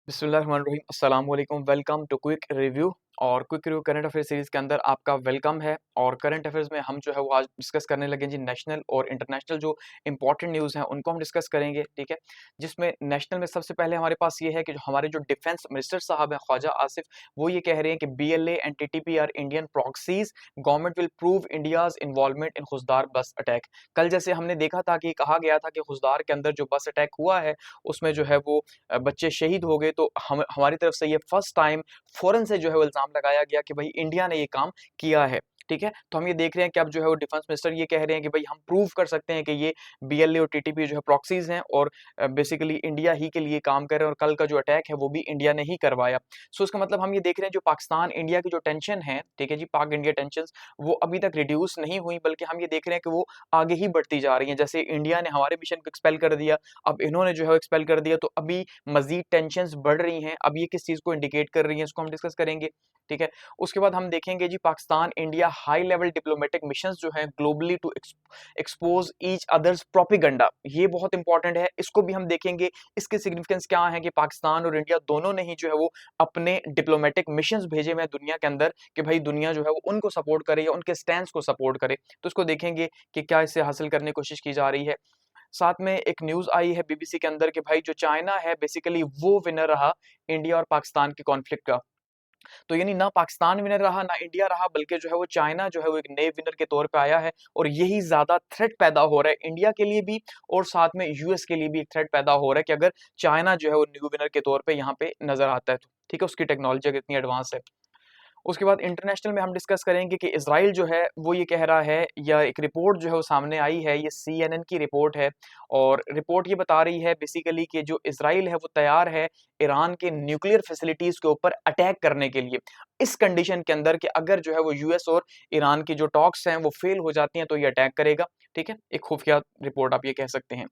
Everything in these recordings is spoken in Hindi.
बिस्मिल्लाहिर्रहमानिर्रहीम अस्सलाम वालेकुम। Welcome to quick review. और quick review current affair series के अंदर आपका वेलकम है। और करंट अफेयर्स में हम जो है वो आज डिस्कस करने लगे जी नेशनल और इंटरनेशनल जो इंपॉर्टेंट न्यूज़ हैं उनको हम डिस्कस करेंगे, ठीक है। जिसमें नेशनल में सबसे पहले हमारे पास ये है कि जो हमारे जो डिफेंस मिनिस्टर साहब हैं ख्वाजा आसिफ, वो ये कह रहे हैं कि BLA and TTP are Indian proxies, government will prove India's involvement in Khuzdar bus attack. कल जैसे हमने देखा था कि कहा गया था कि खुजदार के अंदर जो बस अटैक हुआ है उसमें जो है वो बच्चे शहीद हो गए, तो हम हमारी तरफ से ये फर्स्ट टाइम फौरन से जो है वो इल्ज़ाम लगाया गया कि भाई इंडिया ने ये काम किया है, ठीक है। तो हम ये देख रहे हैं कि अब जो है वो डिफेंस मिनिस्टर ये कह रहे हैं कि भाई हम प्रूव कर सकते हैं कि ये बीएलए और टीटीपी जो है प्रॉक्सीज हैं और बेसिकली इंडिया ही के लिए काम कर रहे हैं और कल का जो अटैक है वो भी इंडिया ने ही करवाया। सो इसका मतलब हम ये देख रहे हैं जो पाकिस्तान इंडिया की जो टेंशन है, ठीक है जी, पाक इंडिया टेंशन वो अभी तक रिड्यूस नहीं हुई, बल्कि हम ये देख रहे हैं कि वो आगे ही बढ़ती जा रही है। जैसे इंडिया ने हमारे मिशन को एक्सपेल कर दिया, अब इन्होंने जो है एक्सपेल कर दिया, तो अभी मजीद टेंशन्स बढ़ रही हैं। अब ये किस चीज़ को इंडिकेट कर रही हैं इसको हम डिस्कस करेंगे, ठीक है। उसके बाद हम देखेंगे जी Pakistan India high level diplomatic missions जो हैं globally to expose each other's propaganda, ये बहुत इंपॉर्टेंट है, इसको भी हम देखेंगे। इसके सिग्निफिकेंस क्या है कि पाकिस्तान और इंडिया दोनों ने ही जो है वो अपने डिप्लोमेटिक मिशंस भेजे हुए हैं दुनिया के अंदर कि भाई दुनिया जो है वो उनको सपोर्ट करे या उनके स्टैंड को सपोर्ट करे। तो इसको देखेंगे कि क्या इससे हासिल करने की कोशिश की जा रही है। साथ में एक न्यूज़ आई है बीबीसी के अंदर कि भाई जो चाइना है बेसिकली वो विनर रहा इंडिया और पाकिस्तान के कॉन्फ्लिक्ट का। तो यानी ना पाकिस्तान विनर रहा ना इंडिया रहा, बल्कि जो है वो चाइना जो है वो एक नए विनर के तौर पे आया है। और यही ज़्यादा थ्रेट पैदा हो रहा है इंडिया के लिए भी और साथ में यूएस के लिए भी एक थ्रेट पैदा हो रहा है कि अगर चाइना जो है वो न्यू विनर के तौर पे यहाँ पे नज़र आता है तो, ठीक है, उसकी टेक्नोलॉजी अगर इतनी एडवांस है। उसके बाद इंटरनेशनल में हम डिस्कस करेंगे कि इज़राइल जो है वो ये कह रहा है, या एक रिपोर्ट जो है वो सामने आई है, ये सीएनएन की रिपोर्ट है। और रिपोर्ट ये बता रही है बेसिकली कि जो इज़राइल है वो तैयार है ईरान के न्यूक्लियर फैसिलिटीज़ के ऊपर अटैक करने के लिए। इस कंडीशन के अंदर कि अगर जो है वो यूएस और ईरान की जो टॉक्स हैं वो फेल हो जाती हैं तो ये अटैक करेगा, ठीक है। एक खुफिया रिपोर्ट आप ये कह सकते हैं।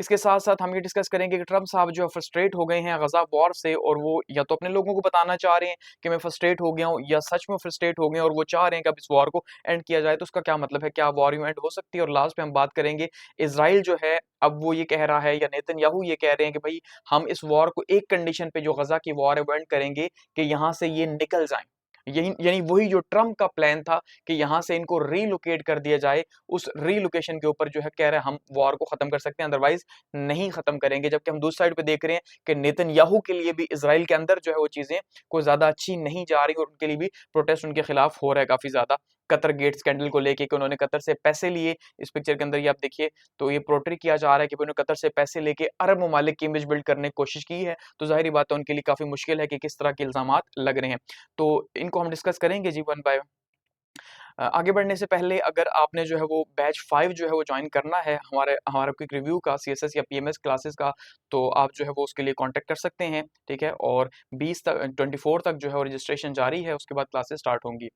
इसके साथ-साथ हम ये डिस्कस करेंगे कि ट्रम्प साहब जो है फ्रस्ट्रेट हो गए हैं गज़ा वॉर से, और वो या तो अपने लोगों को बताना चाह रहे हैं कि मैं फ्रस्ट्रेट हो गया हूँ, या सच में फ्रस्ट्रेट हो गए हैं और वो चाह रहे हैं कि अब इस वॉर को एंड किया जाए। तो उसका क्या मतलब है? क्या वॉर यूँ एंड हो सकती है? और लास्ट में हम बात करेंगे इज़राइल जो है, अब वो ये कह रहा है, या नेतन्याहू ये कह रहे हैं कि भई हम इस वॉर को एक कंडीशन पे, जो गज़ा की वॉर है, वो एंड करेंगे कि यहाँ से ये निकल जाएँ। यही यानी वही जो ट्रम्प का प्लान था कि यहाँ से इनको रीलोकेट कर दिया जाए, उस रीलोकेशन के ऊपर जो है कह रहे हैं हम वॉर को खत्म कर सकते हैं, अदरवाइज नहीं खत्म करेंगे। जबकि हम दूसरी साइड पे देख रहे हैं कि नेतन्याहू के लिए भी इज़राइल के अंदर जो है वो चीज़ें कोई ज़्यादा अच्छी नहीं जा रही और उनके लिए भी प्रोटेस्ट उनके खिलाफ हो रहा है काफ़ी ज़्यादा। कतर गेट स्कैंडल को लेके कि उन्होंने कतर से पैसे लिए, इस पिक्चर के अंदर ये आप देखिए, तो ये पोर्ट्रे किया जा रहा है कि उन्होंने कतर से पैसे लेके अरब ममालिक की इमेज बिल्ड करने की कोशिश की है। तो ज़ाहिर-सी बात है उनके लिए काफ़ी मुश्किल है कि किस तरह के इल्ज़ामात लग रहे हैं। तो इनको हम डिस्कस करेंगे जी वन बाय वन। आगे बढ़ने से पहले अगर आपने जो है वो बैच 5 जो है वो जॉइन करना है हमारे हमारा क्विक रिव्यू का सीएसएस या पीएमएस क्लासेस का, तो आप जो है वो उसके लिए कांटेक्ट कर सकते हैं, ठीक है। और 20 तक 24 तक जो है वो रजिस्ट्रेशन जारी है, उसके बाद क्लासेस स्टार्ट होंगी।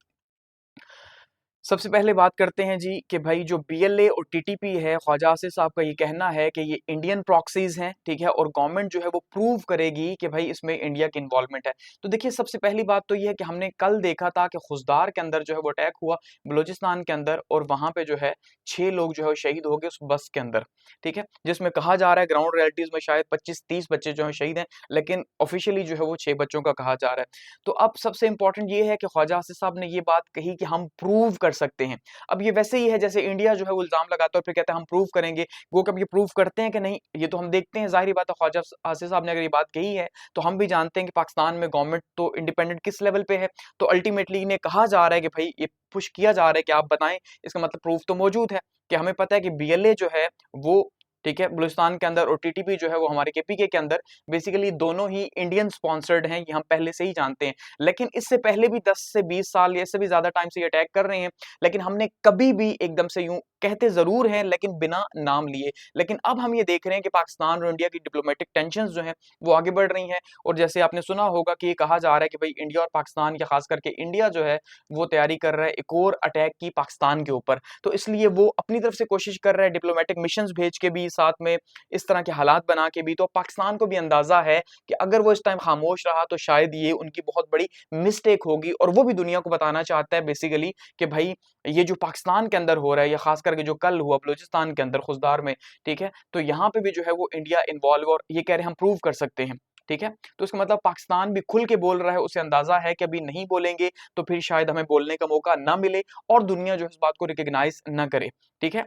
सबसे पहले बात करते हैं जी कि भाई जो बीएलए और टीटीपी है, ख्वाजा आसिफ साहब का ये कहना है कि ये इंडियन प्रॉक्सीज हैं, ठीक है, और गवर्नमेंट जो है वो प्रूव करेगी कि भाई इसमें इंडिया की इन्वॉल्वमेंट है। तो देखिए सबसे पहली बात तो ये है कि हमने कल देखा था कि खुजदार के अंदर जो है वो अटैक हुआ बलूचिस्तान के अंदर, और वहां पे जो है 6 लोग जो है शहीद हो गए उस बस के अंदर, ठीक है। जिसमें कहा जा रहा है ग्राउंड रियलिटीज में शायद 25-30 बच्चे जो है शहीद हैं, लेकिन ऑफिशियली जो है वो 6 बच्चों का कहा जा रहा है। तो अब सबसे इंपॉर्टेंट ये है कि ख्वाजा आसिफ साहब ने ये बात कही कि हम प्रूव कर सकते हैं। अब ये वैसे ही है जैसे इंडिया जो है वो इल्ज़ाम लगाता है और फिर कहता है हम प्रूव करेंगे। वो कभी प्रूव करते हैं कि नहीं, ये तो हम देखते हैं। ज़ाहिर-सी बात है ख्वाजा आसिफ साहब ने अगर ये बात कही है, तो हम भी जानते हैं कि पाकिस्तान में गवर्नमेंट तो इंडिपेंडेंट किस लेवल पे है। तो अल्टीमेटली इन्हें कहा जा रहा है कि भई ये पुश किया जा रहा है कि आप बताएँ, इसका मतलब प्रूफ तो मौजूद है कि हमें पता है कि बीएलए जो है वो, ठीक है, बलूचिस्तान के अंदर, और टीटीपी जो है वो हमारे केपीके के अंदर, बेसिकली दोनों ही इंडियन स्पॉन्सर्ड हैं, ये हम पहले से ही जानते हैं। लेकिन इससे पहले भी 10 से 20 साल या इससे भी ज़्यादा टाइम से ये अटैक कर रहे हैं, लेकिन हमने कभी भी एकदम से यूँ कहते ज़रूर हैं लेकिन बिना नाम लिए। लेकिन अब हम ये देख रहे हैं कि पाकिस्तान और इंडिया की डिप्लोमेटिक टेंशन्स जो हैं वो आगे बढ़ रही हैं, और जैसे आपने सुना होगा कि ये कहा जा रहा है कि भई इंडिया और पाकिस्तान, या ख़ास करके इंडिया जो है वो तैयारी कर रहा है एक और अटैक की पाकिस्तान के ऊपर। तो इसलिए वो अपनी तरफ से कोशिश कर रहा है डिप्लोमेटिक मिशंस भेज के भी, साथ में इस तरह के हालात बना के भी। तो पाकिस्तान को भी अंदाज़ा है कि अगर वो इस टाइम खामोश रहा तो शायद ये उनकी बहुत बड़ी मिस्टेक होगी, और वो भी दुनिया को बताना चाहता है बेसिकली कि भाई ये जो पाकिस्तान के अंदर हो रहा है, या खास करके जो कल हुआ बलूचिस्तान के अंदर खुजदार में, ठीक है, तो यहाँ पे भी जो है वो इंडिया इन्वॉल्व, और ये कह रहे हैं हम प्रूव कर सकते हैं। ठीक है? तो इसका मतलब पाकिस्तान भी खुल के बोल रहा है, उसे अंदाज़ा है कि अभी नहीं बोलेंगे तो फिर शायद हमें बोलने का मौका ना मिले और दुनिया जो है इस बात को रिकॉग्नाइज़ ना करे, ठीक है?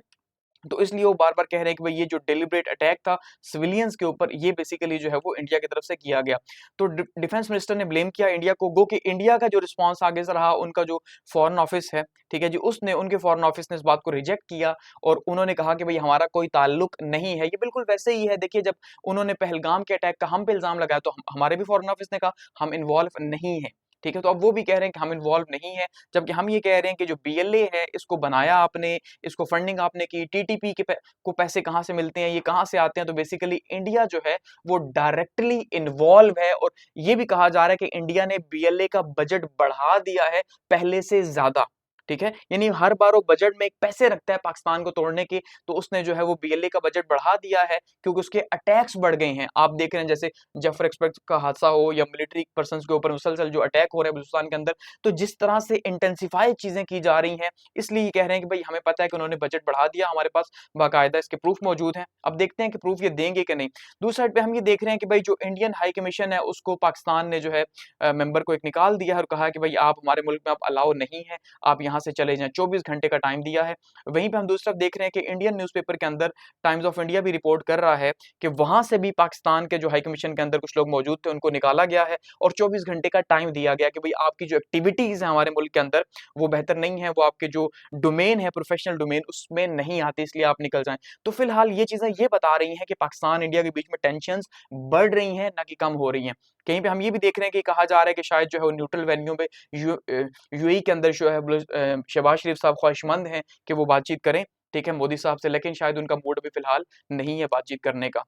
तो इसलिए वो बार-बार कह रहे हैं कि भाई ये जो डेलिब्रेट अटैक था सिविलियंस के ऊपर, ये बेसिकली जो है वो इंडिया की तरफ से किया गया। तो डिफेंस मिनिस्टर ने ब्लेम किया इंडिया को, गो कि इंडिया का जो रिस्पॉन्स आगे से रहा, उनका जो फॉरेन ऑफिस है, ठीक है जी, उसने उनके फॉरेन ऑफिस ने इस बात को रिजेक्ट किया और उन्होंने कहा कि भाई हमारा कोई ताल्लुक नहीं है। ये बिल्कुल वैसे ही है, देखिए जब उन्होंने पहलगाम के अटैक का हम पे इल्ज़ाम लगाया तो हमारे भी फॉरेन ऑफिस ने कहा हम इन्वॉल्व नहीं है, ठीक है? तो अब वो भी कह रहे हैं कि हम इन्वॉल्व नहीं है, जबकि हम ये कह रहे हैं कि जो बीएलए है इसको बनाया आपने, इसको फंडिंग आपने की, टीटीपी के को पैसे कहाँ से मिलते हैं, ये कहाँ से आते हैं? तो बेसिकली इंडिया जो है वो डायरेक्टली इन्वॉल्व है और ये भी कहा जा रहा है कि इंडिया ने बीएलए का बजट बढ़ा दिया है पहले से ज़्यादा, ठीक है? यानी हर बार वो बजट में एक पैसे रखता है पाकिस्तान को तोड़ने के, तो उसने जो है वो बीएलए का बजट बढ़ा दिया है क्योंकि उसके अटैक्स बढ़ गए हैं। आप देख रहे हैं जैसे जफर एक्सप्रेस का हादसा हो या मिलिट्री पर्सन्स के ऊपर मुसलसल जो अटैक हो रहे हैं बलूचिस्तान के अंदर, तो जिस तरह से इंटेंसिफाई चीज़ें की जा रही हैं, इसलिए ये कह रहे हैं कि भई हमें पता है कि उन्होंने बजट बढ़ा दिया, हमारे पास बाकायदा इसके प्रूफ मौजूद हैं। अब देखते हैं कि प्रूफ ये देंगे कि नहीं। दूसरी साइड पे हम ये देख रहे हैं कि भई जो इंडियन हाई कमीशन है उसको पाकिस्तान ने जो है मेंबर को एक निकाल दिया है और कहा है कि भई आप हमारे मुल्क में आप अलाउ नहीं है, आप यहाँ से चले जाएँ, 24 घंटे का टाइम दिया है। वहीं पे हम दूसरी तरफ देख रहे हैं कि इंडियन न्यूज़पेपर के अंदर टाइम्स ऑफ इंडिया भी रिपोर्ट कर रहा है कि वहाँ से भी पाकिस्तान के जो हाई कमीशन के अंदर कुछ लोग मौजूद थे, उनको निकाला गया है और 24 घंटे का टाइम दिया गया कि भई आपकी जो एक्टिविटीज़ हैं हमारे मुल्क के अंदर, वो बेहतर नहीं है, वो आपके जो डोमेन है, प्रोफेशनल डोमेन, उसमें नहीं आती, इसलिए आप निकल जाएँ। तो फिलहाल ये चीज़ें ये बता रही हैं कि पाकिस्तान, इंडिया के बीच में टेंशन्स बढ़ रही हैं, ना कि कम हो रही हैं। कहीं पे हम ये भी देख रहे हैं कि कहा जा रहा है कि शायद जो है वो न्यूट्रल वेन्यू पे यूएई के अंदर जो है शहबाज शरीफ साहब ख्वाहिशमंद हैं कि वो बातचीत करें, ठीक है, मोदी साहब से, लेकिन शायद उनका मूड अभी फिलहाल नहीं है बातचीत करने का।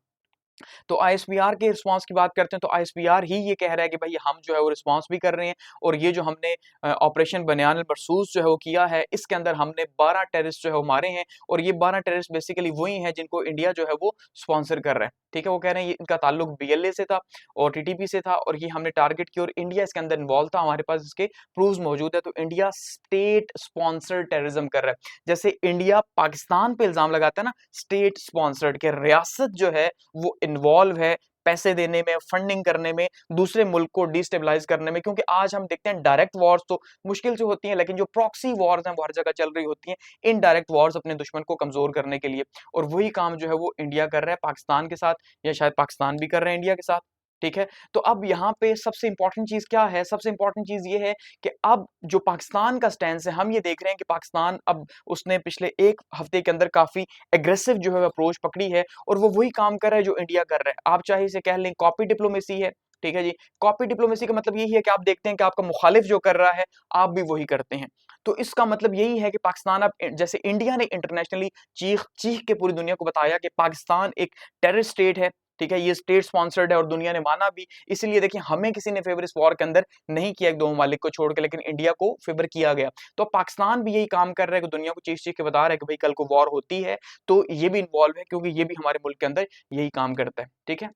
तो आईएसपीआर के रिस्पॉन्स की बात करते हैं तो आईएसपीआर ही ये कह रहा है कि भाई हम जो है वो रिस्पॉन्स भी कर रहे हैं और ये जो हमने ऑपरेशन बनियान मरसूस जो है वो किया है, इसके अंदर हमने 12 टेररिस्ट जो है वो मारे हैं और ये 12 टेररिस्ट बेसिकली वही हैं जिनको इंडिया जो है वो स्पॉन्सर कर रहा है, ठीक है? वो कह रहे हैं ये इनका ताल्लुक बीएलए से था और टीटीपी से था और ये हमने टारगेट किया और इंडिया इसके अंदर इन्वॉल्व था, हमारे पास इसके प्रूफ्स मौजूद है। तो इंडिया स्टेट स्पॉन्सर्ड टेररिज्म कर रहा है। जैसे इंडिया पाकिस्तान पे इल्ज़ाम लगाता है ना स्टेट स्पॉन्सर्ड, के रियासत जो है वो इन्वॉल्व है पैसे देने में, फंडिंग करने में, दूसरे मुल्क को डिस्टेबलाइज़ करने में, क्योंकि आज हम देखते हैं डायरेक्ट वॉर्स तो मुश्किल से होती हैं, लेकिन जो प्रॉक्सी वॉर्स हैं वो हर जगह चल रही होती हैं, इनडायरेक्ट वॉर्स अपने दुश्मन को कमज़ोर करने के लिए और वही काम जो है वो इंडिया कर रहा है पाकिस्तान के साथ या शायद पाकिस्तान भी कर रहा है इंडिया के साथ, ठीक है? तो अब यहाँ पे सबसे इम्पोर्टेंट चीज़ क्या है? सबसे इम्पोर्टेंट चीज़ ये है कि अब जो पाकिस्तान का स्टैंस है, हम ये देख रहे हैं कि पाकिस्तान अब उसने पिछले 1 हफ्ते के अंदर काफ़ी एग्रेसिव जो है अप्रोच पकड़ी है और वो वही काम कर रहा है जो इंडिया कर रहा है। आप चाहे इसे कह लें कॉपी डिप्लोमेसी है, ठीक है जी? कॉपी डिप्लोमेसी का मतलब यही है कि आप देखते हैं कि आपका मुखालिफ जो कर रहा है, आप भी वही करते हैं। तो इसका मतलब यही है कि पाकिस्तान अब जैसे इंडिया ने इंटरनेशनली चीख-चीख के पूरी दुनिया को बताया कि पाकिस्तान एक टेररिस्ट स्टेट है, ठीक है? ये स्टेट स्पॉन्सर्ड है और दुनिया ने माना भी। इसीलिए देखिए हमें किसी ने फ़ेवर इस वॉर के अंदर नहीं किया 1-2 ममालिक को छोड़ के, लेकिन इंडिया को फ़ेवर किया गया। तो पाकिस्तान भी यही काम कर रहा है कि दुनिया को चीख-चीख के बता रहा है कि भई कल को वॉर होती है, तो ये भी इन्वॉल्व है क्योंकि ये भी हमारे मुल्क के अंदर यही काम करता है, ठीक है?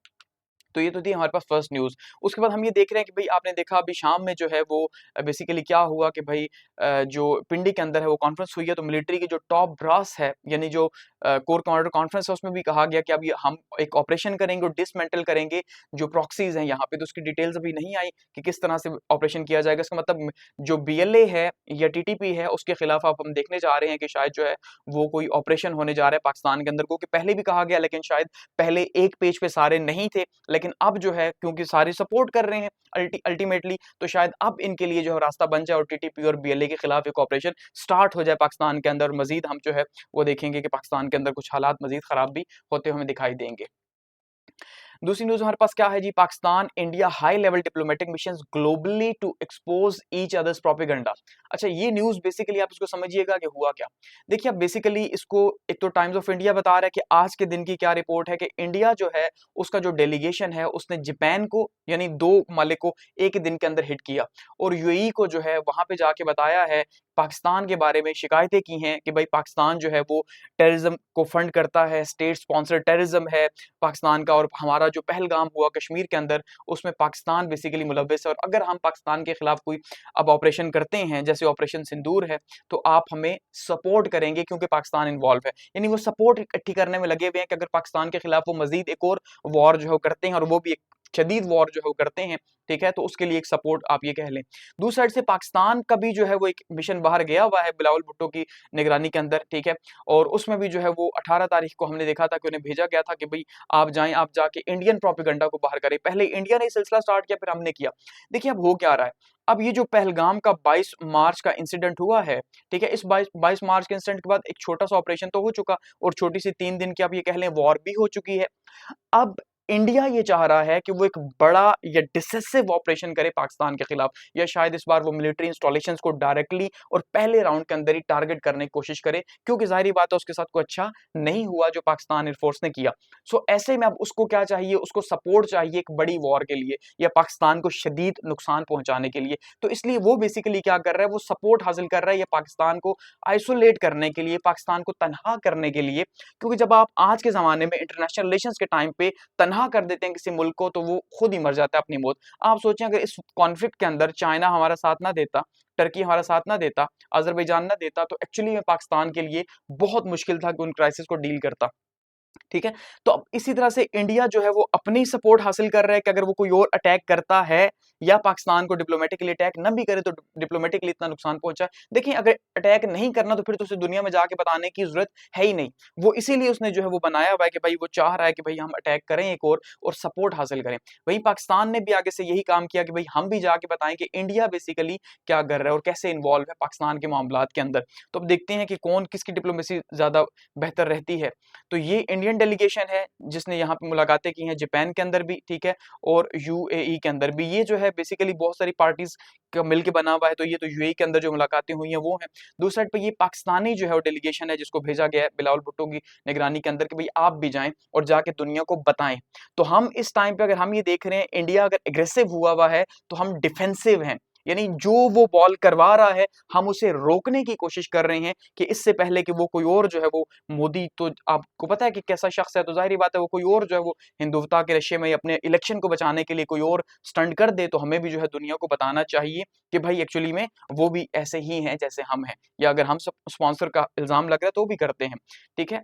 तो ये तो थी हमारे पास फर्स्ट न्यूज़। उसके बाद हम ये देख रहे हैं कि भई आपने देखा अभी शाम में जो है वो बेसिकली क्या हुआ कि भई जो पिंडी के अंदर है वो कॉन्फ्रेंस हुई है, तो मिलिट्री की जो टॉप ब्रास है, यानी जो कोर कमांडर कॉन्फ्रेंस है, उसमें भी कहा गया कि अब ये हम एक ऑपरेशन करेंगे और डिसमेंटल करेंगे जो प्रॉक्सीज़ हैं यहाँ पे। तो उसकी डिटेल्स अभी नहीं आई कि किस तरह से ऑपरेशन किया जाएगा। इसका मतलब जो बीएलए है या टीटीपी है उसके खिलाफ अब हम देखने जा रहे हैं कि शायद जो है वो कोई ऑपरेशन होने जा रहा है पाकिस्तान के अंदर, क्योंकि पहले भी कहा गया, लेकिन शायद पहले एक पेज पे सारे नहीं थे, लेकिन अब जो है क्योंकि सारे सपोर्ट कर रहे हैं अल्टीमेटली, तो शायद अब इनके लिए जो है रास्ता बन जाए और टीटीपी और बीएलए के खिलाफ एक ऑपरेशन स्टार्ट हो जाए पाकिस्तान के अंदर। मजीद हम जो है वो देखेंगे कि पाकिस्तान के अंदर कुछ हालात मजीद खराब भी होते हुए हमें दिखाई देंगे। दूसरी न्यूज़ हमारे पास क्या है जी, Pakistan India high level diplomatic missions globally to expose each other's propaganda. अच्छा, ये न्यूज़ बेसिकली आप इसको समझिएगा कि हुआ क्या। देखिए अब बेसिकली इसको एक तो टाइम्स ऑफ इंडिया बता रहा है कि आज के दिन की क्या रिपोर्ट है कि इंडिया जो है उसका जो डेलीगेशन है उसने जापान को यानी 2 ममालिक को एक ही दिन के अंदर हिट किया और यूएई को जो है वहाँ पे जाके बताया है, पाकिस्तान के बारे में शिकायतें की हैं कि भाई पाकिस्तान जो है वो टेररिज्म को फंड करता है, स्टेट स्पॉन्सर्ड टेररिज्म है पाकिस्तान का, और हमारा जो पहलगाम हुआ कश्मीर के अंदर उसमें पाकिस्तान बेसिकली मुलव्वस है और अगर हम पाकिस्तान के खिलाफ कोई अब ऑपरेशन करते हैं जैसे ऑपरेशन सिंदूर है, तो आप हमें सपोर्ट करेंगे क्योंकि पाकिस्तान इन्वॉल्व है। यानी वो सपोर्ट इकट्ठी करने में लगे हुए हैं कि अगर पाकिस्तान के खिलाफ वो मजीद एक और वॉर जो है करते हैं और वो भी एक शदीद वॉर जो है वो करते हैं, ठीक है, तो उसके लिए एक सपोर्ट आप ये कह लें। दूसरी साइड से पाकिस्तान का भी जो है वो एक मिशन बाहर गया हुआ है बिलावल भुट्टो की निगरानी के अंदर, ठीक है, और उसमें भी जो है वो 18 तारीख को हमने देखा था कि उन्हें भेजा गया था कि भाई आप जाएं, आप जाके इंडियन प्रोपेगेंडा को बाहर करें। पहले इंडिया ने सिलसिला स्टार्ट किया, फिर हमने किया। देखिए अब हो क्या रहा है, अब ये जो पहलगाम का 22 मार्च का इंसिडेंट हुआ है, ठीक है, इस 22 मार्च के इंसिडेंट के बाद एक छोटा सा ऑपरेशन तो हो चुका और छोटी सी 3 दिन की आप ये कह लें वॉर भी हो चुकी है। अब इंडिया ये चाह रहा है कि वो एक बड़ा या डिसिसिव ऑपरेशन करे पाकिस्तान के खिलाफ, या शायद इस बार वो मिलिट्री इंस्टॉलेशंस को डायरेक्टली और पहले राउंड के अंदर ही टारगेट करने की कोशिश करे, क्योंकि जाहिर बात है उसके साथ कोई अच्छा नहीं हुआ जो पाकिस्तान एयरफोर्स ने किया। सो ऐसे में अब उसको क्या चाहिए, उसको सपोर्ट चाहिए एक बड़ी वॉर के लिए या पाकिस्तान को शदीद नुकसान पहुंचाने के लिए। तो इसलिए वो बेसिकली क्या कर रहा है, वो सपोर्ट हासिल कर रहा है ये पाकिस्तान को आइसोलेट करने के लिए, पाकिस्तान को तनहा करने के लिए। क्योंकि जब आप आज के जमाने में इंटरनेशनल रिलेशंस के टाइम पे तनहा कर देते हैं किसी मुल्क को, तो वो खुद ही मर जाता है अपनी मौत। आप सोचें अगर इस कॉन्फ्लिक्ट के अंदर चाइना हमारा साथ ना देता, टर्की हमारा साथ ना देता, अजरबैजान ना देता, तो एक्चुअली में पाकिस्तान के लिए बहुत मुश्किल था कि उन क्राइसिस को डील करता, ठीक है। तो अब इसी तरह से इंडिया जो है वो अपनी सपोर्ट हासिल कर रहा है कि अगर वो कोई और अटैक करता है या पाकिस्तान को डिप्लोमेटिकली अटैक न भी करे तो डिप्लोमेटिकली इतना नुकसान पहुंचा है। देखिए अगर अटैक नहीं करना तो फिर तो उसे दुनिया में जाके बताने की जरूरत है ही नहीं। वो इसीलिए उसने जो है वो बनाया हुआ है कि भाई वो चाह रहा है कि भाई हम अटैक करें एक और सपोर्ट हासिल करें। वहीं पाकिस्तान ने भी आगे से यही काम किया कि भाई हम भी जाके बताएं कि इंडिया बेसिकली क्या कर रहा है और कैसे इन्वॉल्व है पाकिस्तान के मामलात के अंदर। तो अब देखते हैं कि कौन किसकी डिप्लोमेसी ज्यादा बेहतर रहती है। तो ये इंडियन डेलीगेशन है जिसने यहाँ पे मुलाकातें की हैं जापान के अंदर भी, ठीक है, और यूएई के अंदर भी। ये जो है बेसिकली बहुत सारी पार्टीज का मिलके बना हुआ है, तो ये तो यूएई के अंदर जो मुलाकातें हुई हैं वो हैं। दूसरी साइड पे ये पाकिस्तानी जो है वो डेलीगेशन है जिसको भेजा गया है बिलावल भुट्टो की निगरानी के अंदर कि भाई आप भी जाएं और जाके दुनिया को बताएं। तो हम इस टाइम पे अगर हम ये देख रहे हैं इंडिया अगर एग्रेसिव हुआ है तो हम डिफेंसिव हैं, यानी जो वो बॉल करवा रहा है हम उसे रोकने की कोशिश कर रहे हैं कि इससे पहले कि वो कोई और जो है वो मोदी, तो आपको पता है कि कैसा शख्स है, तो जाहिर बात है वो कोई और जो है वो हिंदुत्व के रशे में अपने इलेक्शन को बचाने के लिए कोई और स्टंट कर दे, तो हमें भी जो है दुनिया को बताना चाहिए कि भाई एक्चुअली में वो भी ऐसे ही हैं जैसे हम हैं, या अगर हम स्पॉन्सर का इल्जाम लग रहा है तो भी करते हैं, ठीक है।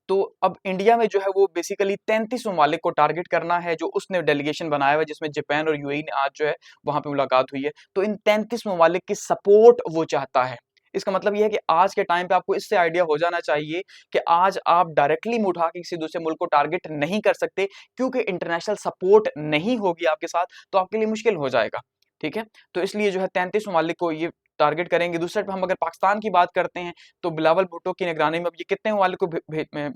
तो अब इंडिया में जो है वो बेसिकली 33 ममालिक को टारगेट करना है जो उसने डेलीगेशन बनाया हुआ है, जिसमें जापान और यूएई ने आज जो है वहां पे मुलाकात हुई है। तो इन 33 ममालिक की सपोर्ट वो चाहता है। इसका मतलब ये है कि आज के टाइम पे आपको इससे आइडिया हो जाना चाहिए कि आज आप डायरेक्टली मुंह उठा के किसी दूसरे मुल्क को टारगेट नहीं कर सकते, क्योंकि इंटरनेशनल सपोर्ट नहीं होगी आपके साथ तो आपके लिए मुश्किल हो जाएगा, ठीक है। तो इसलिए जो है 33 ममालिक को ये टारगेट करेंगे। दूसरी साइड पे हम अगर पाकिस्तान की बात करते हैं तो बिलावल भुट्टो की निगरानी में अब ये कितने ममालिक को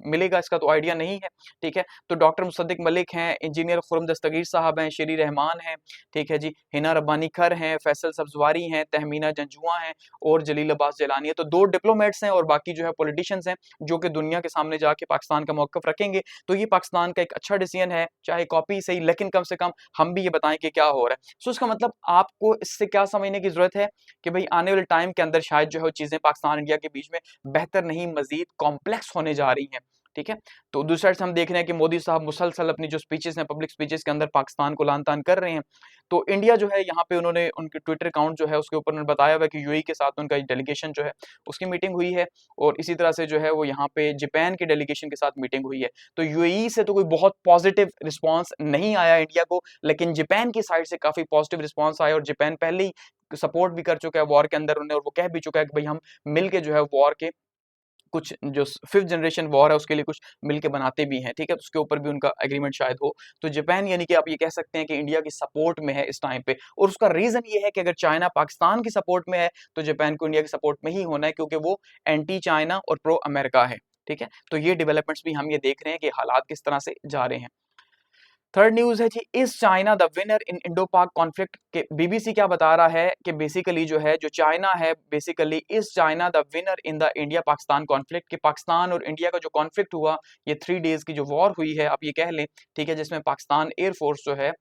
मिलेगा इसका तो आइडिया नहीं है, ठीक है। तो डॉक्टर मुसद्दिक मलिक हैं, इंजीनियर खुर्रम दस्तगीर साहब हैं, शेरी रहमान हैं, ठीक है जी, हिना रब्बानी खर हैं, फैसल सब्जवारी हैं, तहमीना जंजुआ हैं और जलील अब्बास जलानी है। तो 2 डिप्लोमेट्स हैं और बाकी जो है पॉलिटिशियंस हैं जो कि दुनिया के सामने जाके पाकिस्तान का मौक़िफ़ रखेंगे। तो ये पाकिस्तान का एक अच्छा डिसीजन है, चाहे कॉपी सही, लेकिन कम से कम हम भी ये बताएं कि क्या हो रहा है। सो इसका मतलब आपको इससे क्या समझने की जरूरत है कि भाई आने वाले टाइम के अंदर शायद जो है चीजें पाकिस्तान इंडिया के बीच में बेहतर नहीं मजीद कॉम्प्लेक्स होने जा रही हैं, ठीक है। तो दूसरी साइड से हम देख रहे हैं कि मोदी साहब मुसलसल अपनी जो स्पीचेस हैं पब्लिक स्पीचेस के अंदर पाकिस्तान को लान तान कर रहे हैं। तो इंडिया जो है यहाँ पे उन्होंने उनके ट्विटर अकाउंट जो है उसके ऊपर उन्होंने बताया हुआ है कि यूएई के साथ उनका डेलीगेशन जो है उसकी मीटिंग हुई है, और इसी तरह से जो है वो यहाँ पे जापान के डेलीगेशन के साथ मीटिंग हुई है। तो यूएई से तो कोई बहुत पॉजिटिव रिस्पॉन्स नहीं आया इंडिया को, लेकिन जापान की साइड से काफी पॉजिटिव रिस्पॉन्स आया और जापान पहले ही सपोर्ट भी कर चुका है वॉर के अंदर उन्हें, और वो कह भी चुका है कि भाई हम मिलके जो है वॉर के कुछ जो 5th जनरेशन वॉर है उसके लिए कुछ मिलके बनाते भी हैं, ठीक है। तो उसके ऊपर भी उनका एग्रीमेंट शायद हो। तो जापान यानी कि आप ये कह सकते हैं कि इंडिया की सपोर्ट में है इस टाइम पे, और उसका रीजन ये है कि अगर चाइना पाकिस्तान की सपोर्ट में है तो जापान को इंडिया की सपोर्ट में ही होना है, क्योंकि वो एंटी चाइना और प्रो अमेरिका है, ठीक है। तो ये डेवलपमेंट्स भी हम ये देख रहे हैं कि हालात किस तरह से जा रहे हैं। थर्ड न्यूज है जी, is China the winner in Indo Pak conflict के बीबीसी क्या बता रहा है कि बेसिकली जो है जो चाइना है basically is China the winner in the India Pakistan conflict, कि पाकिस्तान और इंडिया का जो कॉन्फ्लिक्ट हुआ, ये 3 डेज की जो वॉर हुई है आप ये कह लें, ठीक है, जिसमें पाकिस्तान एयरफोर्स जो है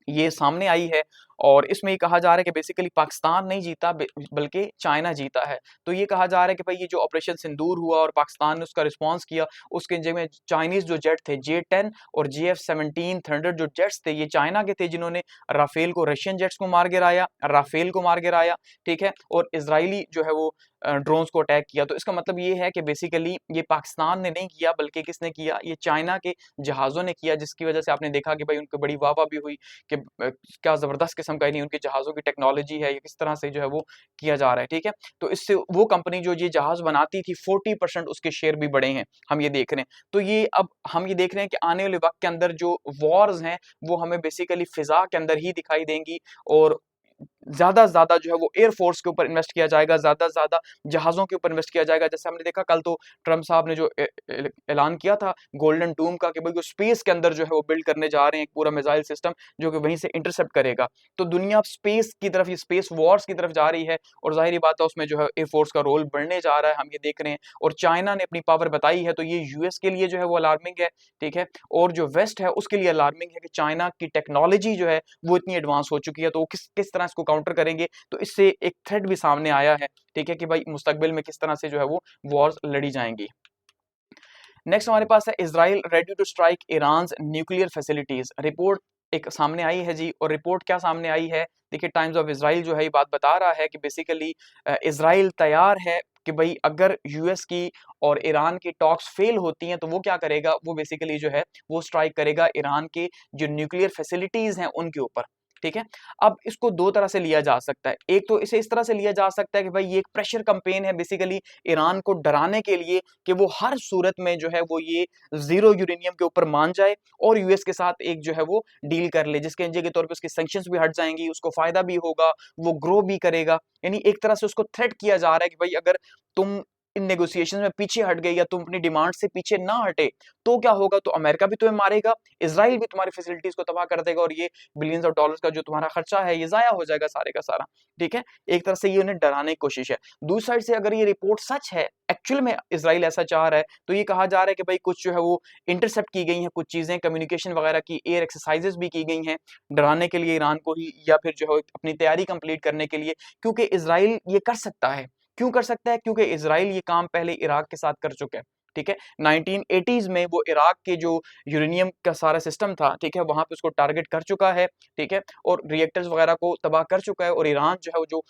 ये सामने आई है और इसमें ये कहा जा रहा है कि बेसिकली पाकिस्तान नहीं जीता बल्कि चाइना जीता है। तो ये कहा जा रहा है कि भाई ये जो ऑपरेशन सिंदूर हुआ और पाकिस्तान ने उसका रिस्पॉन्स किया, उसके जगह चाइनीज जो जेट थे J-10 और JF-17 थंडर जो जेट्स थे ये चाइना के थे, जिन्होंने राफेल को, रशियन जेट्स को मार गिराया, राफेल को मार गिराया, ठीक है, और इजरायली जो है वो ड्रोन्स को अटैक किया। तो इसका मतलब ये है कि बेसिकली ये पाकिस्तान ने नहीं किया बल्कि किसने किया, ये चाइना के जहाज़ों ने किया, जिसकी वजह से आपने देखा कि भाई उनको बड़ी वाह-वाह भी हुई कि क्या ज़बरदस्त किस्म का नहीं उनके जहाज़ों की टेक्नोलॉजी है, ये किस तरह से जो है वो किया जा रहा है, ठीक है। तो इससे वो कंपनी जो ये जहाज़ बनाती थी 40% उसके शेयर भी बढ़े हैं, हम ये देख रहे हैं। तो ये अब हम ये देख रहे हैं कि आने वाले वक़्त के अंदर जो वॉर्स हैं वो हमें बेसिकली फ़िज़ा के अंदर ही दिखाई देंगी, और ज़्यादा से ज़्यादा जो है वो एयर फ़ोर्स के ऊपर इन्वेस्ट किया जाएगा, ज़्यादा से ज़्यादा जहाज़ों के ऊपर इन्वेस्ट किया जाएगा। जैसे हमने देखा कल तो ट्रम्प साहब ने जो ऐलान किया था गोल्डन डूम का कि भाई वो स्पेस के अंदर जो है वो बिल्ड करने जा रहे हैं एक पूरा मिसाइल सिस्टम जो कि वहीं से इंटरसेप्ट करेगा। तो दुनिया स्पेस की तरफ, ये स्पेस वॉर्स की तरफ जा रही है, और ज़ाहिर-सी बात है उसमें जो है एयर फ़ोर्स का रोल बढ़ने जा रहा है, हम ये देख रहे हैं। और चाइना ने अपनी पावर बताई है, तो ये यूएस के लिए जो है वो अलार्मिंग है, ठीक है? और जो वेस्ट है उसके लिए अलार्मिंग है कि चाइना की टेक्नोलॉजी जो है वो इतनी एडवांस हो चुकी है, तो वो किस किस तरह इसको काउंटर करेंगे। तो इससे एक थ्रेट भी सामने आया है, ठीक है, कि भाई मुस्तकबिल में किस तरह से जो है वो वॉर्स लड़ी जाएंगी। नेक्स्ट हमारे पास है Israel ready to strike Iran nuclear facilities. Report एक सामने आई है जी, और रिपोर्ट क्या सामने आई है, देखिए टाइम्स ऑफ इजराइल जो है ये बात बता रहा है कि बेसिकली इजराइल तैयार है कि भाई अगर यूएस की और ईरान की टॉक्स फेल होती हैं तो वो क्या करेगा, वो बेसिकली जो है वो स्ट्राइक करेगा ईरान के जो न्यूक्लियर फैसिलिटीज हैं उनके ऊपर, ठीक है। अब इसको दो तरह से लिया जा सकता है, एक तो इसे इस तरह से लिया जा सकता है कि भाई ये एक प्रेशर कैंपेन है बेसिकली ईरान को डराने के लिए कि वो हर सूरत में जो है वो ये जीरो यूरेनियम के ऊपर मान जाए और यूएस के साथ एक जो है वो डील कर ले, जिसके नतीजे के तौर पे उसकी सैंक्शंस भी हट जाएंगी, उसको फायदा भी होगा, वो ग्रो भी करेगा। यानी एक तरह से उसको थ्रेट किया जा रहा है कि भाई अगर तुम इन नेगोशिएशन में पीछे हट गए या तुम अपनी डिमांड से पीछे ना हटे तो क्या होगा, तो अमेरिका भी तुम्हें मारेगा, इसराइल भी तुम्हारी फैसिलिटीज को तबाह कर देगा, और ये बिलियंस ऑफ डॉलर्स का जो तुम्हारा खर्चा है ये जाया हो जाएगा सारे का सारा, ठीक है। एक तरह से ये उन्हें डराने की कोशिश है। दूसरी साइड से अगर ये रिपोर्ट सच है, एक्चुअल में इसराइल ऐसा चाह रहा है, तो ये कहा जा रहा है कि भाई कुछ जो है वो इंटरसेप्ट की गई हैं कुछ चीजें, कम्युनिकेशन वगैरह की एयर एक्सरसाइजेस भी की गई हैं डराने के लिए ईरान को ही, या फिर जो है अपनी तैयारी कंप्लीट करने के लिए, क्योंकि इसराइल ये कर सकता है। क्यों कर सकता है? क्योंकि इसराइल ये काम पहले इराक के साथ कर चुका है, ठीक है। 1980s में वो इराक के जो यूरेनियम का सारा सिस्टम था, ठीक है, वहां पे उसको टारगेट कर चुका है, ठीक है, और रिएक्टर्स वगैरह को तबाह कर चुका है। और ईरान जो है वो जो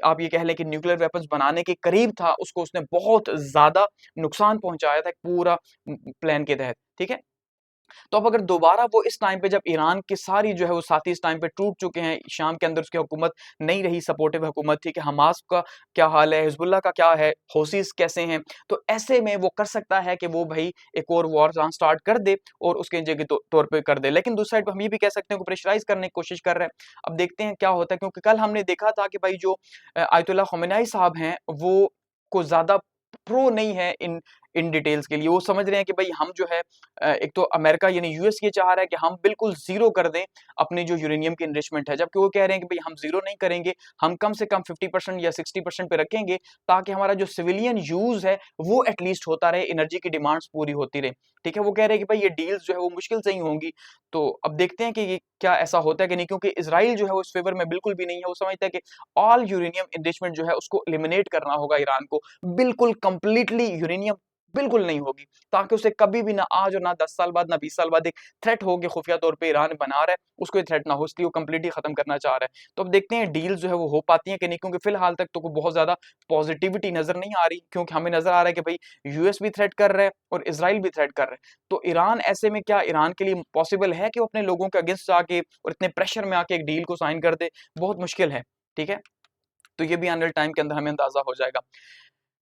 आप ये कह लें कि न्यूक्लियर वेपन्स बनाने के करीब था, उसको उसने बहुत ज्यादा नुकसान पहुंचाया था पूरा प्लान के तहत, ठीक है। तो अब अगर दोबारा वो इस टाइम पे, जब ईरान की सारी जो है वो साथी इस टाइम पे टूट चुके हैं, शाम के अंदर उसकी हुकूमत नहीं रही, सपोर्टिव हुकूमत थी, कि हमास का क्या हाल है, हिजबुल्लाह का क्या है, हौसीस कैसे हैं, तो ऐसे में वो कर सकता है कि वो भाई एक और वॉर स्टार्ट कर दे और उसके जगह तौर पे कर दे। लेकिन दूसरी साइड पर हम ये भी कह सकते हैं कि प्रेशराइज करने की कोशिश कर रहे हैं। अब देखते हैं क्या होता है, क्योंकि कल हमने देखा था कि भाई जो आयतुल्लाह ख़ामेनी साहब हैं वो को ज्यादा प्रो नहीं है इन इन डिटेल्स के लिए। वो समझ रहे हैं कि भाई हम जो है एक तो अमेरिका यानी यूएस ये चाह रहा है कि हम बिल्कुल जीरो कर दें अपनी जो यूरेनियम की इनरिचमेंट है, जबकि वो कह रहे हैं कि भाई हम जीरो नहीं करेंगे, हम कम से कम 50% या 60% पे रखेंगे, ताकि हमारा जो सिविलियन यूज है वो एटलीस्ट होता रहे, एनर्जी की डिमांड्स पूरी होती रहे, ठीक है। वो कह रहे हैं कि भाई ये डील्स जो है वो मुश्किल से ही होंगी। तो अब देखते हैं कि ये क्या ऐसा होता है कि नहीं, क्योंकि इसराइल जो है वो इस फेवर में बिल्कुल भी नहीं है। वो समझता है कि ऑल यूरेनियम एनरिचमेंट जो है उसको एलिमिनेट करना होगा ईरान को, बिल्कुल कंप्लीटली यूरेनियम बिल्कुल नहीं होगी, ताकि उसे कभी भी ना आज और ना 10 साल बाद ना 20 साल बाद एक थ्रेट हो, कि खुफिया तौर पे ईरान बना रहा है, उसको ये थ्रेट ना हो, इसलिए वो कंप्लीटली खत्म करना चाह रहा है। तो अब देखते हैं डील जो है वो हो पाती है कि नहीं, क्योंकि फिलहाल तक तो कोई बहुत ज्यादा पॉजिटिविटी नजर नहीं आ रही, क्योंकि हमें नजर आ रहा है कि भाई यूएस भी थ्रेट कर रहा है और इसराइल भी थ्रेट कर रहा है। तो ईरान ऐसे में, क्या ईरान के लिए पॉसिबल है कि वो अपने लोगों के अगेंस्ट जाके और इतने प्रेशर में आके एक डील को साइन कर दे? बहुत मुश्किल है, ठीक है। तो ये भी आने वाले टाइम के अंदर हमें अंदाजा हो जाएगा।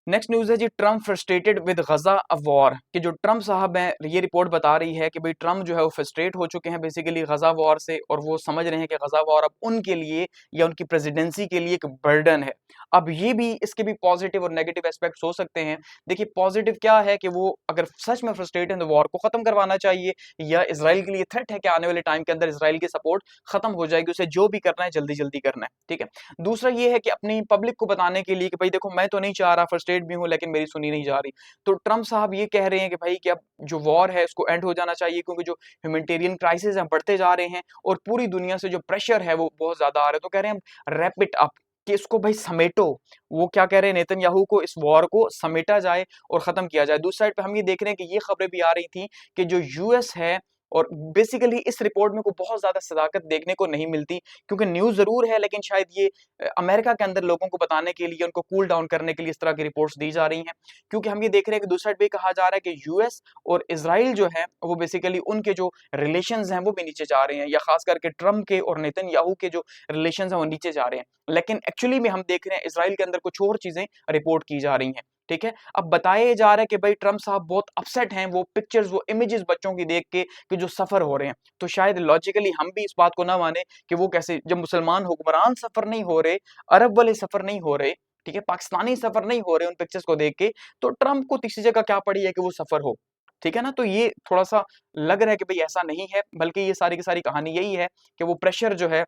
नेक्स्ट न्यूज है जी, Trump frustrated with Gaza war, कि जो ट्रम्प साहब हैं, ये रिपोर्ट बता रही है कि भाई ट्रम्प जो है वो फ्रस्ट्रेट हो चुके हैं बेसिकली गजा वॉर से, और वो समझ रहे हैं कि गजा वॉर अब उनके लिए या उनकी प्रेसिडेंसी के लिए एक बर्डन है। अब ये भी, इसके भी पॉजिटिव और नेगेटिव एस्पेक्ट्स हो सकते हैं। देखिए पॉजिटिव क्या है कि वो अगर सच में फ्रस्ट्रेट है तो वॉर को खत्म करवाना चाहिए, या इसराइल के लिए थ्रेट है कि आने वाले टाइम के अंदर इसराइल की सपोर्ट खत्म हो जाएगी, उसे जो भी करना है जल्दी जल्दी करना है, ठीक है। दूसरा ये है कि अपनी पब्लिक को बताने के लिए कि भाई देखो मैं तो नहीं चाह रहा फ्रस्ट्रेट भी हूँ लेकिन मेरी सुनी नहीं जा रही। तो ट्रम्प साहब ये कह रहे हैं कि भाई कि अब जो वॉर है उसको एंड हो जाना चाहिए, क्योंकि जो ह्यूमैनिटेरियन क्राइसिस हैं बढ़ते जा रहे हैं और पूरी दुनिया से जो प्रेशर है वो बहुत ज्यादा आ रहा है। तो कह रहे हैं रैप इट अप, कि इसको भाई समेटो। वो क्या कह रहे हैं, नेतन्याहू को इस वॉर को समेटा जाए और खत्म किया जाए। दूसरी साइड पे हम ये देख रहे हैं कि ये खबरें भी आ रही थी कि जो यूएस है, और बेसिकली इस रिपोर्ट में को बहुत ज्यादा सदाकत देखने को नहीं मिलती, क्योंकि न्यूज जरूर है लेकिन शायद ये अमेरिका के अंदर लोगों को बताने के लिए, उनको कूल डाउन करने के लिए इस तरह की रिपोर्ट्स दी जा रही हैं। क्योंकि हम ये देख रहे हैं कि दूसरी साइड पे कहा जा रहा है कि यूएस और इसराइल जो है वो बेसिकली उनके जो रिलेशंस हैं वो भी नीचे जा रहे हैं, या खास करके ट्रम्प के और नेतन्याहू के जो रिलेशंस हैं वो नीचे जा रहे हैं। लेकिन एक्चुअली में हम देख रहे हैं इसराइल के अंदर कुछ और चीजें रिपोर्ट की जा रही हैं। ठीक है, अब बताया जा रहा है कि भाई ट्रम्प साहब बहुत अपसेट हैं, वो पिक्चर्स, वो इमेजेस बच्चों की देख के कि जो सफर हो रहे हैं। तो शायद लॉजिकली हम भी इस बात को ना माने कि वो कैसे, जब मुसलमान हुक्मरान सफर नहीं हो रहे, अरब वाले सफर नहीं हो रहे, ठीक है, पाकिस्तानी सफर नहीं हो रहे उन पिक्चर्स को देख के, तो ट्रम्प को तीसरी जगह क्या पड़ी है कि वो सफर हो। ठीक है ना, तो ये थोड़ा सा लग रहा है कि भाई ऐसा नहीं है, बल्कि ये सारी की सारी कहानी यही है कि वो प्रेशर जो है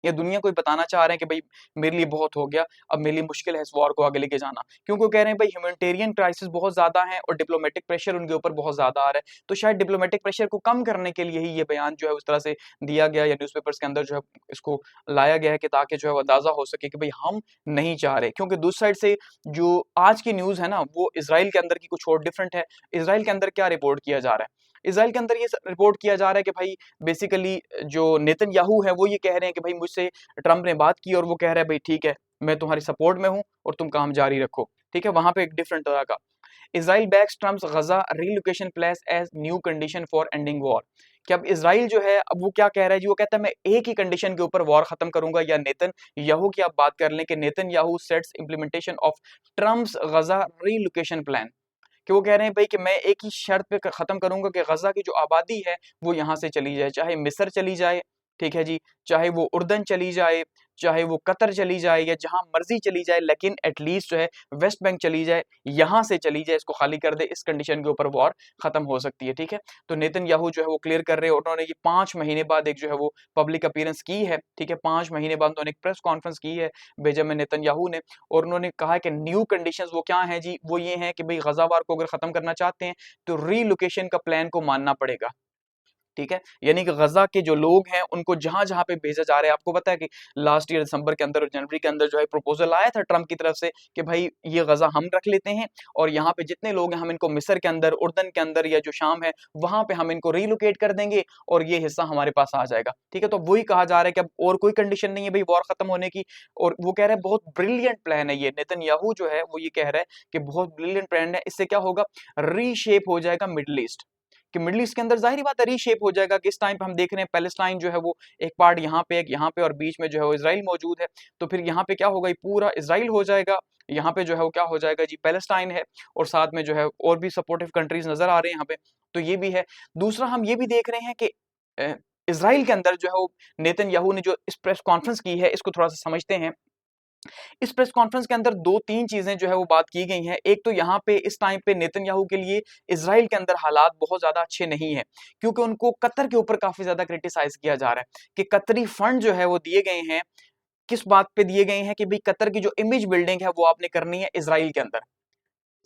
ये दुनिया को बताना चाह रहे हैं कि भाई मेरे लिए बहुत हो गया, अब मेरे लिए मुश्किल है इस वॉर को आगे लेके जाना। क्योंकि वो कह रहे हैं भाई ह्यूमैनिटेरियन क्राइसिस बहुत ज्यादा है और डिप्लोमेटिक प्रेशर उनके ऊपर बहुत ज्यादा आ रहा है। तो शायद डिप्लोमेटिक प्रेशर को कम करने के लिए ही ये बयान जो है उस तरह से दिया गया, या न्यूज़पेपर्स के अंदर जो है इसको लाया गया है, कि ताकि जो है वो अंदाजा हो सके कि भाई हम नहीं चाह रहे। क्योंकि दूसरी साइड से जो आज की न्यूज है ना, वो इसराइल के अंदर की कुछ और डिफरेंट है। इसराइल के अंदर क्या रिपोर्ट किया जा रहा है, इसराइल के अंदर ये रिपोर्ट किया जा रहा है कि भाई बेसिकली जो नेतन्याहू है वो ये कह रहे हैं कि भाई मुझसे ट्रम्प ने बात की और वो कह रहा है भाई ठीक है, मैं तुम्हारी सपोर्ट में हूं और तुम काम जारी रखो। ठीक है, वहां पे एक डिफरेंट तरह का Israel backs Trump's Gaza relocation place as new condition for ending war. कि अब इसराइल जो है, अब वो क्या कह रहा है जी, वो कहता है मैं एक ही कंडीशन के ऊपर वॉर खत्म करूंगा, या नेतन्याहू की आप बात कर लें कि Netanyahu sets implementation of Trump's Gaza relocation plan. कि वो कह रहे हैं भाई कि मैं एक ही शर्त पे खत्म करूंगा कि गजा की जो आबादी है वो यहाँ से चली जाए, चाहे मिस्र चली जाए, ठीक है जी, चाहे वो उर्दन चली जाए, चाहे वो कतर चली जाए, या जहां मर्जी चली जाए, लेकिन एटलीस्ट जो है वेस्ट बैंक चली जाए, यहां से चली जाए, इसको खाली कर दे, इस कंडीशन के ऊपर वॉर खत्म हो सकती है। ठीक है, तो नेतन्याहू जो है वो क्लियर कर रहे हैं, उन्होंने ये 5 महीने बाद एक जो है वो पब्लिक अपीयरेंस की है। ठीक है, 5 महीने बाद उन्होंने एक प्रेस कॉन्फ्रेंस की है बेंजामिन नेतन्याहू ने, और उन्होंने कहा कि न्यू कंडीशंस वो क्या हैं जी, वो ये हैं कि भाई गजा वार को अगर खत्म करना चाहते हैं तो रीलोकेशन का प्लान को मानना पड़ेगा। ठीक है, यानी कि गजा के जो लोग हैं उनको जहां जहां पे भेजा जा रहा है। आपको पता है कि लास्ट ईयर दिसंबर के अंदर और जनवरी के अंदर जो है प्रपोजल आया था ट्रम्प की तरफ से कि भाई ये गजा हम रख लेते हैं, और यहाँ पे जितने लोग हैं हम इनको मिस्र के अंदर, उर्दन के अंदर, या जो शाम है वहां पे हम इनको रिलोकेट कर देंगे और ये हिस्सा हमारे पास आ जाएगा। ठीक है, तो वही कहा जा रहा है कि अब और कोई कंडीशन नहीं है भाई वॉर खत्म होने की। और वो कह रहे हैं बहुत ब्रिलियंट प्लान है ये, नेतन्याहू जो है वो ये कह रहा है कि बहुत ब्रिलियंट प्लान है, इससे क्या होगा, रीशेप हो जाएगा मिडल ईस्ट। कि मिडल ईस्ट के अंदर जाहिर बात है रीशेप हो जाएगा, कि इस टाइम पे हम देख रहे हैं पैलेस्टाइन जो है वो एक पार्ट यहाँ पे, एक यहाँ पे, और बीच में जो है वो इसराइल मौजूद है। तो फिर यहाँ पे क्या होगा, ये पूरा इसराइल हो जाएगा, यहाँ पे जो है वो क्या हो जाएगा जी, पैलेस्टाइन है, और साथ में जो है और भी सपोर्टिव कंट्रीज नजर आ रहे हैं यहाँ पे। तो ये भी है। दूसरा हम ये भी देख रहे हैं कि इसराइल के अंदर जो है वो नेतन्याहू ने जो इस प्रेस कॉन्फ्रेंस की है, इसको थोड़ा सा समझते हैं। इस प्रेस कॉन्फ्रेंस के अंदर 2-3 चीजें जो है वो बात की गई हैं। एक तो यहाँ पे इस टाइम पे नेतन्याहू के लिए इसराइल के अंदर हालात बहुत ज्यादा अच्छे नहीं है, क्योंकि उनको कतर के ऊपर काफी ज्यादा क्रिटिसाइज किया जा रहा है कि कतरी फंड जो है वो दिए गए हैं, किस बात पे दिए गए हैं, कि भाई कतर की जो इमेज बिल्डिंग है वो आपने करनी है इसराइल के अंदर।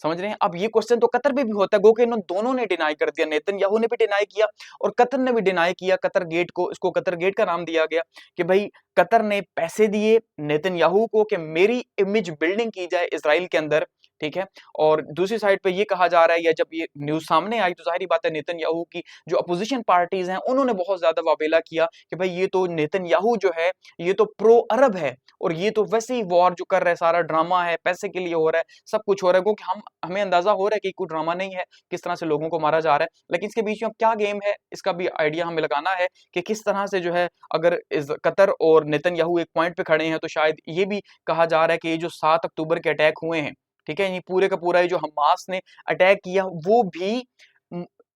समझ रहे हैं, अब ये क्वेश्चन तो कतर में भी होता है, गो के इन दोनों ने डिनाई कर दिया, नेतन्याहू ने भी डिनाई किया और कतर ने भी डिनाई किया। कतर गेट को, इसको कतर गेट का नाम दिया गया कि भाई कतर ने पैसे दिए नेतन्याहू को कि मेरी इमेज बिल्डिंग की जाए इसराइल के अंदर। ठीक है, और दूसरी साइड पे ये कहा जा रहा है, या जब ये न्यूज सामने आई तो जाहिर बात है नेतन्याहू की जो अपोजिशन पार्टीज हैं उन्होंने बहुत ज्यादा वावेला किया कि भाई ये तो नेतन्याहू जो है ये तो प्रो अरब है, और ये तो वैसे ही वॉर जो कर रहा है सारा ड्रामा है, पैसे के लिए हो रहा है, सब कुछ हो रहा है, क्योंकि हमें अंदाजा हो रहा है कि कोई ड्रामा नहीं है, किस तरह से लोगों को मारा जा रहा है। लेकिन इसके बीच में अब क्या गेम है, इसका भी आइडिया हमें लगाना है कि किस तरह से जो है, अगर कतर और नेतन्याहू एक पॉइंट पे खड़े हैं तो शायद ये भी कहा जा रहा है कि ये जो 7 अक्टूबर के अटैक हुए हैं, ठीक है, ये पूरे का पूरा ये जो हमास ने अटैक किया वो भी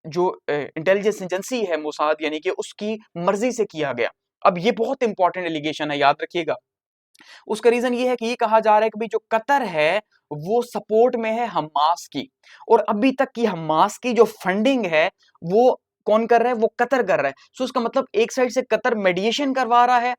जो इंटेलिजेंस एजेंसी है मोसाद, यानी कि उसकी मर्जी से किया गया। अब ये बहुत इंपॉर्टेंट एलिगेशन है, याद रखिएगा। उसका रीजन ये है कि ये कहा जा रहा है कि भाई जो कतर है वो सपोर्ट में है हमास की, और अभी तक की हमास की जो फंडिंग है वो कौन कर रहा है, वो कतर कर रहा है। सो उसका मतलब एक साइड से कतर मेडिएशन करवा रहा है,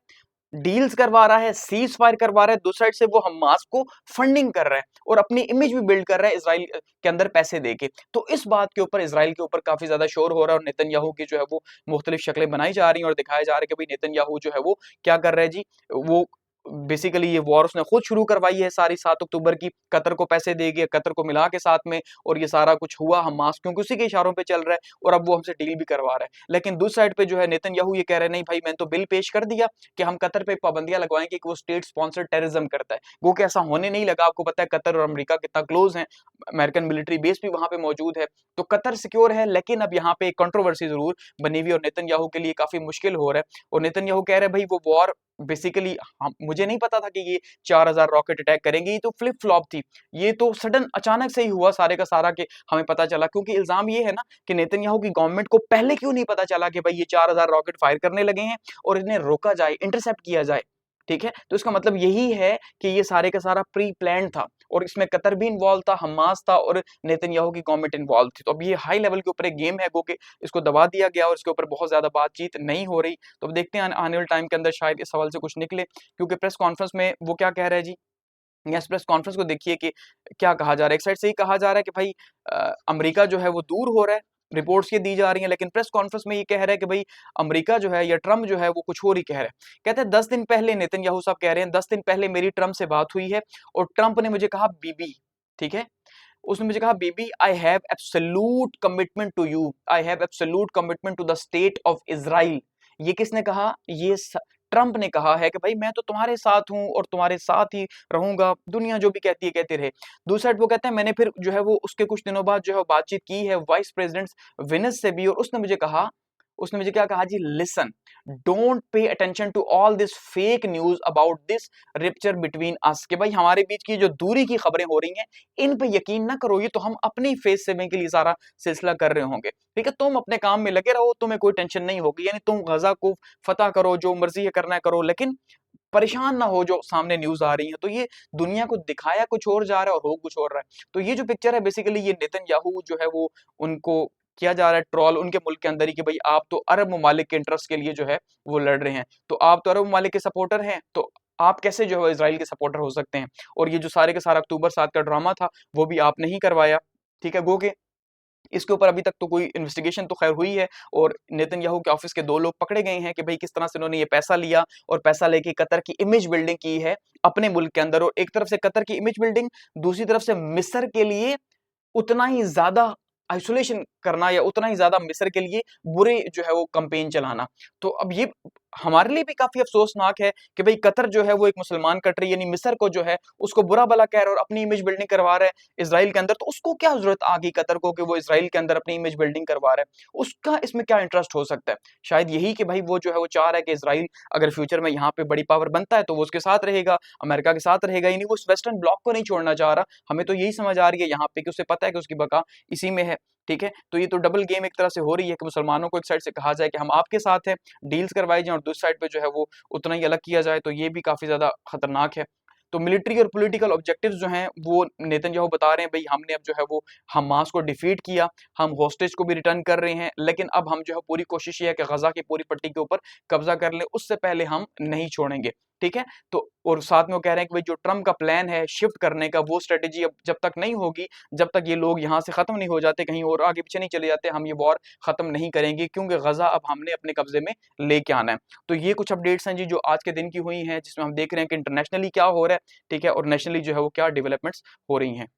डील्स करवा रहा है, सीज फायर करवा रहा है, दूसरी साइड से वो हमास को फंडिंग कर रहा है और अपनी इमेज भी बिल्ड कर रहा है इसराइल के अंदर पैसे देके। तो इस बात के ऊपर इसराइल के ऊपर काफी ज्यादा शोर हो रहा है और नेतन्याहू की जो है वो मुख्तलिफ शक्लें बनाई जा रही हैं और दिखाया जा रहा है कि भाई नेतन्याहू जो है वो क्या कर रहा है जी, वो बेसिकली ये वॉर उसने खुद शुरू करवाई है सारी 7 अक्टूबर की, कतर को पैसे दे गए, कतर को मिला के साथ में, और ये सारा कुछ हुआ हमास क्योंकि उसी के इशारों पे चल रहा है और अब वो हमसे डील भी करवा रहा है। लेकिन दूसरी साइड पे जो है नेतन्याहू ये कह रहे हैं नहीं भाई मैंने तो बिल पेश कर दिया कि हम कतर पे पाबंदियां लगवाएंगे कि वो स्टेट स्पॉन्सर्ड टेररिज्म करता है, वो कि ऐसा होने नहीं लगा। आपको पता है कतर और अमेरिका कितना क्लोज है, अमेरिकन मिलिट्री बेस भी वहां पे मौजूद है, तो कतर सिक्योर है। लेकिन अब यहाँ पे एक कंट्रोवर्सी जरूर बनी हुई और नेतन्याहू के लिए काफी मुश्किल हो रहा है। और नेतन्याहू कह रहे हैं भाई वो वॉर बेसिकली मुझे नहीं पता था कि ये 4000 रॉकेट अटैक करेंगे, ये तो फ्लिप फ्लॉप थी, ये तो सडन अचानक से ही हुआ सारे का सारा कि हमें पता चला। क्योंकि इल्जाम ये है ना कि नेतन्याहू की गवर्नमेंट को पहले क्यों नहीं पता चला कि भाई ये 4000 रॉकेट फायर करने लगे हैं और इन्हें रोका जाए, इंटरसेप्ट किया जाए। ठीक है, तो इसका मतलब यही है कि ये सारे का सारा प्री प्लान था और इसमें कतर भी इन्वॉल्व था, हमास था और नेतन्याहू की गवर्नमेंट इन्वॉल्व थी। तो अब ये हाई लेवल के ऊपर एक गेम है गो के इसको दबा दिया गया और इसके ऊपर बहुत ज्यादा बातचीत नहीं हो रही। तो अब देखते हैं आने वाले टाइम के अंदर शायद इस सवाल से कुछ निकले, क्योंकि प्रेस कॉन्फ्रेंस में वो क्या कह रहे हैं जी, यस प्रेस कॉन्फ्रेंस को देखिए कि क्या कहा जा रहा है। एक साइड से ही कहा जा रहा है कि भाई अमेरिका जो है वो दूर हो रहा है, रिपोर्ट्स ये दी जा रही हैं, लेकिन प्रेस कॉन्फ्रेंस में ये कह रहा है कि भाई अमेरिका जो है या ट्रम्प जो है वो कुछ और ही कह रहा है। कहते हैं 10 दिन पहले, नेतन्याहू साहब कह रहे हैं 10 दिन पहले मेरी ट्रम्प से बात हुई है और ट्रम्प ने मुझे कहा बीबी, ठीक है, उसने मुझे कहा Bibi I have absolute commitment to you, I have absolute commitment to the state of Israel. ये किसने कहा? ये ट्रंप ने कहा है कि भाई मैं तो तुम्हारे साथ हूं और तुम्हारे साथ ही रहूंगा, दुनिया जो भी कहती है कहते रहे। दूसरी साइड वो कहते हैं मैंने फिर जो है वो उसके कुछ दिनों बाद जो है बातचीत की है वाइस प्रेसिडेंट विनस से भी, और उसने मुझे क्या कहा जी, listen, don't pay attention to all this fake news about this rupture between us, कि भाई हमारे बीच की जो दूरी की खबरें हो रही हैं इन पे यकीन ना करो, ये तो हम अपनी फेस सेविंग के लिए सारा सिलसिला कर रहे होंगे। ठीक है, तुम अपने काम में लगे रहो, तुम्हें कोई टेंशन नहीं होगी, यानी तुम गजा को फतह करो, जो मर्जी है करना है करो, लेकिन परेशान ना हो जो सामने न्यूज आ रही है। तो ये दुनिया को दिखाया कुछ और जा रहा है और हो कुछ और रहा है। तो ये जो पिक्चर है बेसिकली ये नेतन्याहू जो है वो उनको किया जा रहा है ट्रॉल उनके मुल्क के अंदर ही कि भाई आप तो अरब ममालिक के इंटरेस्ट के लिए जो है वो लड़ रहे हैं, तो आप तो अरब ममालिक के सपोर्टर हैं, तो आप कैसे जो है इजराइल के सपोर्टर हो सकते हैं? और ये जो सारे के सारा अक्टूबर 7 का ड्रामा था वो भी आपने ही करवाया। ठीक है, गो के इसके ऊपर अभी तक तो कोई इन्वेस्टिगेशन तो खैर हुई है और नेतन्याहू के ऑफिस के 2 लोग पकड़े गए हैं कि भाई किस तरह से उन्होंने ये पैसा लिया और पैसा लेके कतर की इमेज बिल्डिंग की है अपने मुल्क के अंदर। और एक तरफ से कतर की इमेज बिल्डिंग, दूसरी तरफ से मिस्र के लिए उतना ही ज्यादा आइसोलेशन करना या उतना ही ज्यादा मिस्र के लिए बुरे जो है वो कैंपेन चलाना। तो अब ये हमारे लिए भी काफी अफसोसनाक है कि भाई कतर जो है वो एक मुसलमान कंट्री यानी मिस्र को जो है उसको बुरा भला कह रहा है और अपनी इमेज बिल्डिंग करवा रहा है इजराइल के अंदर। तो उसको क्या जरूरत आ गई कतर को कि वो इजराइल के अंदर अपनी इमेज बिल्डिंग करवा रहा है? उसका इसमें क्या इंटरेस्ट हो सकता है? शायद यही कि भाई वो जो है वो चाह रहा है कि इजराइल अगर फ्यूचर में यहाँ पे बड़ी पावर बनता है तो वो उसके साथ रहेगा, अमेरिका के साथ रहेगा, यानी वो वेस्टर्न ब्लॉक को नहीं छोड़ना चाह रहा। हमें तो यही समझ आ रही है यहाँ पे कि उसे पता है कि उसकी बका इसी में है। ठीक है, तो ये तो डबल गेम एक तरह से हो रही है कि मुसलमानों को एक साइड से कहा जाए कि हम आपके साथ हैं, डील्स करवाई जाए, और दूसरी साइड पे जो है वो उतना ही अलग किया जाए। तो ये भी काफी ज्यादा खतरनाक है। तो मिलिट्री और पॉलिटिकल ऑब्जेक्टिव्स जो हैं वो नेतन्याहू बता रहे हैं भाई हमने अब जो है वो हमास को डिफीट किया, हम होस्टेज को भी रिटर्न कर रहे हैं, लेकिन अब हम जो है पूरी कोशिश ये है कि गजा की पूरी पट्टी के ऊपर कब्जा कर लें, उससे पहले हम नहीं छोड़ेंगे। ठीक है, तो और साथ में वो कह रहे हैं कि भाई जो ट्रम्प का प्लान है शिफ्ट करने का, वो स्ट्रेटेजी अब जब तक नहीं होगी, जब तक ये लोग यहाँ से खत्म नहीं हो जाते, कहीं और आगे पीछे नहीं चले जाते, हम ये वॉर खत्म नहीं करेंगे, क्योंकि गजा अब हमने अपने कब्जे में लेके आना है। तो ये कुछ अपडेट्स हैं जी जो आज के दिन की हुई हैं, जिसमें हम देख रहे हैं कि इंटरनेशनली क्या हो रहा है, ठीक है, और नेशनली जो है वो क्या डेवलपमेंट्स हो रही हैं।